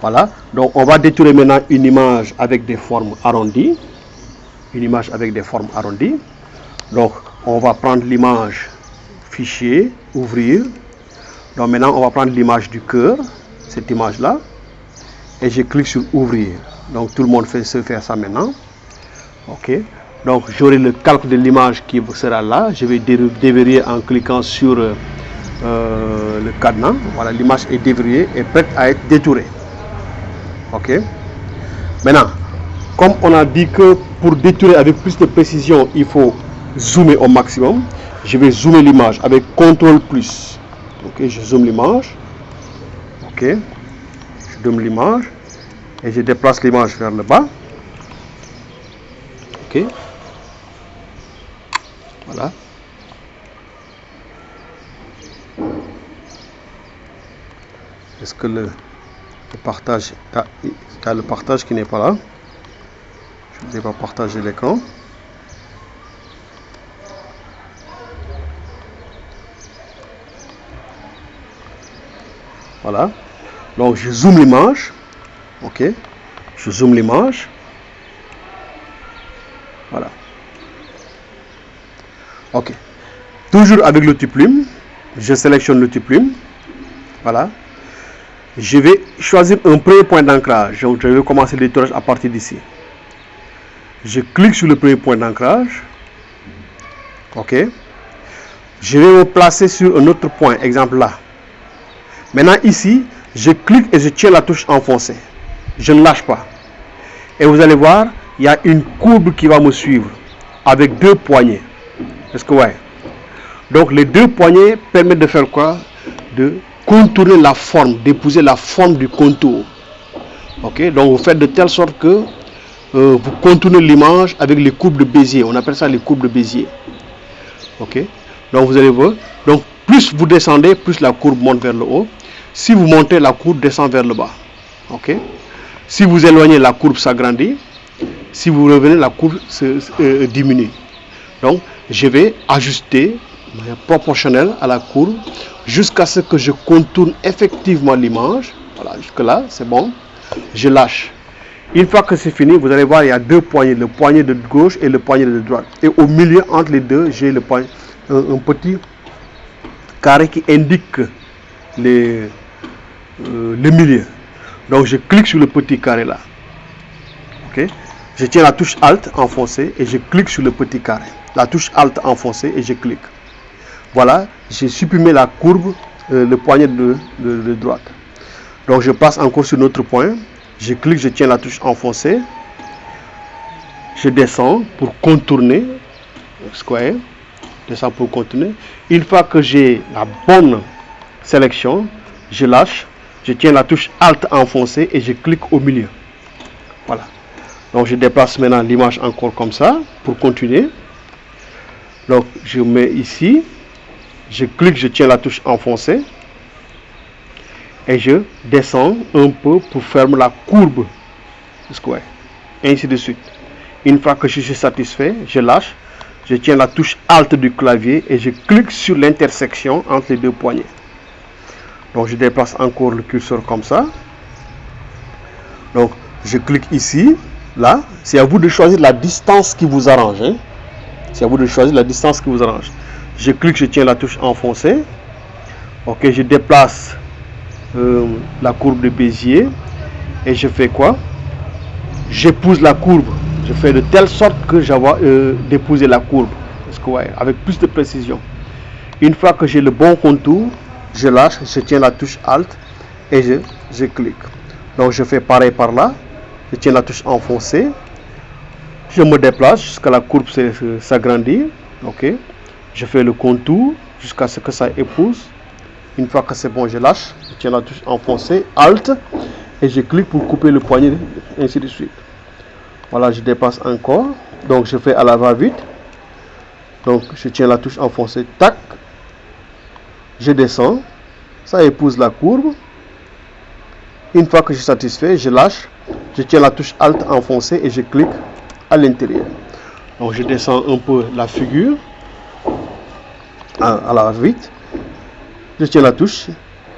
Voilà, donc on va détourer maintenant une image avec des formes arrondies. Une image avec des formes arrondies. Donc on va prendre l'image, fichier, ouvrir. Donc maintenant on va prendre l'image du cœur, cette image là, et je clique sur ouvrir. Donc tout le monde sait faire ça maintenant. Ok, donc j'aurai le calque de l'image qui sera là. Je vais déverrouiller en cliquant sur le cadenas. Voilà, l'image est déverrouillée et prête à être détourée. Ok, maintenant comme on a dit que pour détourer avec plus de précision il faut zoomer au maximum, je vais zoomer l'image avec CTRL+. Ok, je zoome l'image. Ok, je zoome l'image et je déplace l'image vers le bas. Ok, voilà. Est-ce que le partage, t'as le partage qui n'est pas là? Je ne vais pas partager l'écran. Voilà, donc je zoome l'image. Ok, je zoome l'image. Voilà. Ok, toujours avec l'outil plume, je sélectionne l'outil plume. Voilà, je vais choisir un premier point d'ancrage. Donc je vais commencer le détourage à partir d'ici. Je clique sur le premier point d'ancrage. Ok, je vais me placer sur un autre point, exemple là. Maintenant ici, je clique et je tiens la touche enfoncée. Je ne lâche pas. Et vous allez voir, il y a une courbe qui va me suivre avec deux poignées. Est-ce que ouais? Donc les deux poignées permettent de faire quoi? De contourner la forme, d'épouser la forme du contour. Ok, donc vous faites de telle sorte que vous contournez l'image avec les courbes de Bézier. On appelle ça les courbes de Bézier. Ok, donc vous allez voir. Donc plus vous descendez, plus la courbe monte vers le haut. Si vous montez, la courbe descend vers le bas. Ok, si vous éloignez, la courbe s'agrandit. Si vous revenez, la courbe diminue. Donc je vais ajuster proportionnel à la courbe jusqu'à ce que je contourne effectivement l'image. Voilà, jusque là c'est bon. Je lâche. Une fois que c'est fini, vous allez voir, il y a deux poignées, le poignet de gauche et le poignet de droite. Et au milieu, entre les deux, j'ai le poignet, un petit carré qui indique le milieu. Donc je clique sur le petit carré là. Ok, je tiens la touche Alt enfoncée et je clique sur le petit carré. La touche Alt enfoncée et je clique. Voilà, j'ai supprimé la courbe, le poignet de droite. Donc je passe encore sur notre point. Je clique, je tiens la touche enfoncée. Je descends pour contourner. Square. Descends pour contourner. Une fois que j'ai la bonne sélection, je lâche. Je tiens la touche Alt enfoncée et je clique au milieu. Voilà. Donc je déplace maintenant l'image encore comme ça pour continuer. Donc je mets ici. Je clique, je tiens la touche enfoncée. Et je descends un peu pour fermer la courbe. Square. Ainsi de suite. Une fois que je suis satisfait, je lâche. Je tiens la touche Alt du clavier et je clique sur l'intersection entre les deux poignées. Donc je déplace encore le curseur comme ça. Donc je clique ici, là. C'est à vous de choisir la distance qui vous arrange. Hein. C'est à vous de choisir la distance qui vous arrange. Je clique, je tiens la touche enfoncée. Ok, je déplace la courbe de Bézier et je fais quoi? J'épouse la courbe. Je fais de telle sorte que j'avais d'épouser la courbe. Parce que, ouais, avec plus de précision. Une fois que j'ai le bon contour, je lâche, je tiens la touche Alt et je clique. Donc je fais pareil par là. Je tiens la touche enfoncée. Je me déplace jusqu'à la courbe s'agrandit. Ok. Je fais le contour jusqu'à ce que ça épouse. Une fois que c'est bon, je lâche. Je tiens la touche enfoncée, Alt et je clique pour couper le poignet, ainsi de suite. Voilà, je dépasse encore. Donc je fais à la va-vite. Donc je tiens la touche enfoncée, tac. Je descends. Ça épouse la courbe. Une fois que je suis satisfait, je lâche. Je tiens la touche Alt enfoncée et je clique à l'intérieur. Donc je descends un peu la figure. À la va-vite. Je tiens la touche.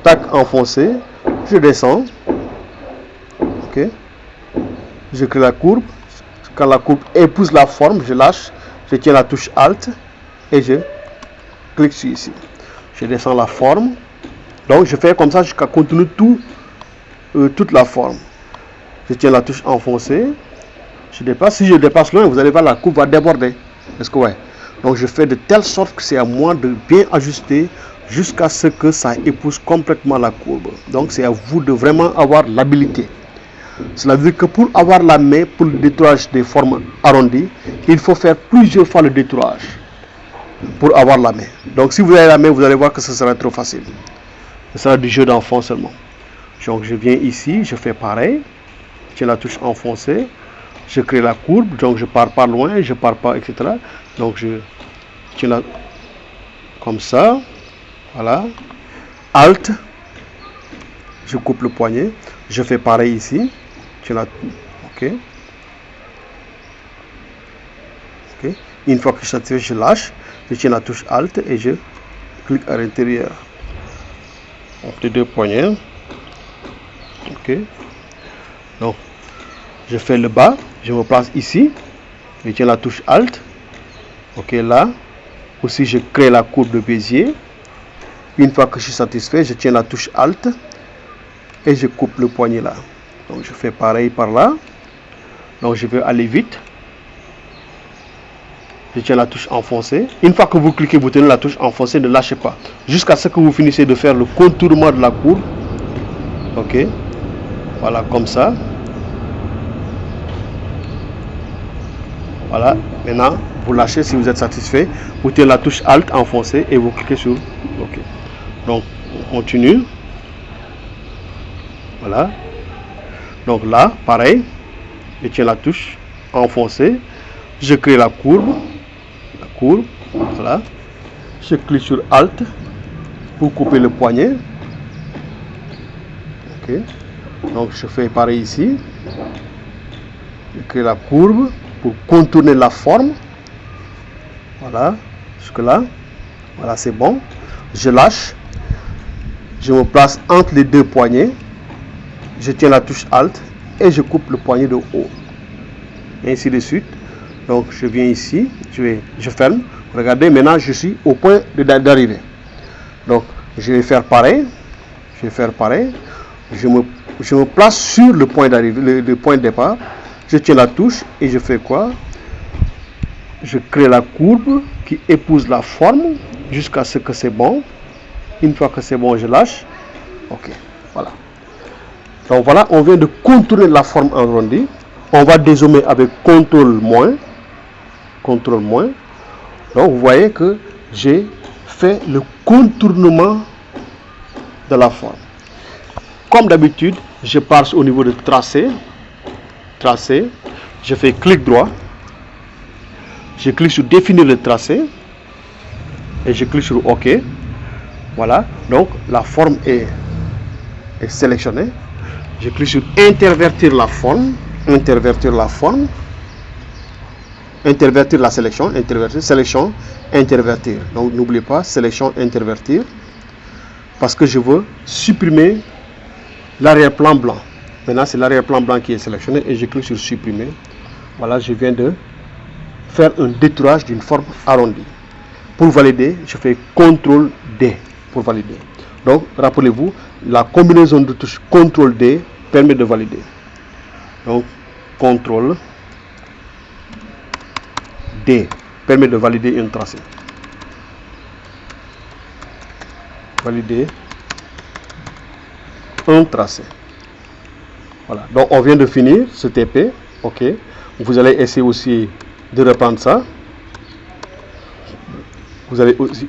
Tac enfoncé. Je descends. ok. Je crée la courbe. Quand la courbe épouse la forme, je lâche, je tiens la touche Alt et je clique sur ici. Je descends la forme. Donc je fais comme ça jusqu'à contenir toute la forme. Je tiens la touche enfoncée. Je dépasse. Si je dépasse loin, vous allez voir, la courbe va déborder. Est-ce que ouais? Donc je fais de telle sorte que c'est à moi de bien ajuster jusqu'à ce que ça épouse complètement la courbe. Donc c'est à vous de vraiment avoir l'habilité. Cela veut dire que pour avoir la main pour le détourage des formes arrondies, il faut faire plusieurs fois le détourage pour avoir la main. Donc si vous avez la main, vous allez voir que ce sera trop facile. Ce sera du jeu d'enfant seulement. Donc je viens ici, je fais pareil. Je tiens la touche enfoncée. Je crée la courbe, donc je pars pas loin, je pars pas, etc. Donc je tiens la comme ça. Voilà. Alt. Je coupe le poignet. Je fais pareil ici. Ok. Ok. Une fois que je suis satisfait, je lâche. Je tiens la touche Alt et je clique à l'intérieur. Les deux poignets. Ok. Donc, je fais le bas. Je me place ici. Je tiens la touche Alt. Ok, là. Aussi, je crée la courbe de Bézier. Une fois que je suis satisfait, je tiens la touche Alt et je coupe le poignet là. Donc je fais pareil par là. Donc je vais aller vite. Je tiens la touche enfoncée. Une fois que vous cliquez, vous tenez la touche enfoncée, ne lâchez pas. Jusqu'à ce que vous finissez de faire le contournement de la courbe. Ok. Voilà, comme ça. Voilà. Maintenant, vous lâchez si vous êtes satisfait. Vous tenez la touche Alt enfoncée et vous cliquez sur OK. Donc, on continue. Voilà. Donc là, pareil. Je tiens la touche enfoncée. Je crée la courbe. Voilà. Je clique sur Alt pour couper le poignet. Ok. Donc je fais pareil ici. Je crée la courbe pour contourner la forme. Voilà. Jusque là. Voilà, c'est bon. Je lâche. Je me place entre les deux poignets. Je tiens la touche Alt et je coupe le poignet de haut. Et ainsi de suite. Donc je viens ici, je ferme. Regardez, maintenant je suis au point d'arrivée. Donc je vais faire pareil. Je me place sur le point d'arrivée, le point de départ. Je tiens la touche et je fais quoi? Je crée la courbe qui épouse la forme jusqu'à ce que c'est bon. Une fois que c'est bon, je lâche. Ok, voilà. Donc voilà, on vient de contourner la forme arrondie. On va dézoomer avec CTRL-. Donc vous voyez que j'ai fait le contournement de la forme. Comme d'habitude, je pars au niveau de tracé. Je fais clic droit. Je clique sur définir le tracé. Et je clique sur OK. Voilà. Donc la forme est sélectionnée. Je clique sur intervertir la forme. Intervertir la sélection. Sélection, intervertir. Donc n'oubliez pas, sélection, intervertir. Parce que je veux supprimer l'arrière-plan blanc. Maintenant, c'est l'arrière-plan blanc qui est sélectionné et je clique sur supprimer. Voilà, je viens de faire un détourage d'une forme arrondie. Pour valider, je fais CTRL-D pour valider. Donc, rappelez-vous, la combinaison de touches CTRL-D permet de valider. Donc, CTRL-D permet de valider un tracé. Valider un tracé. Voilà. Donc, on vient de finir ce TP. OK. Vous allez essayer aussi de reprendre ça. Vous allez aussi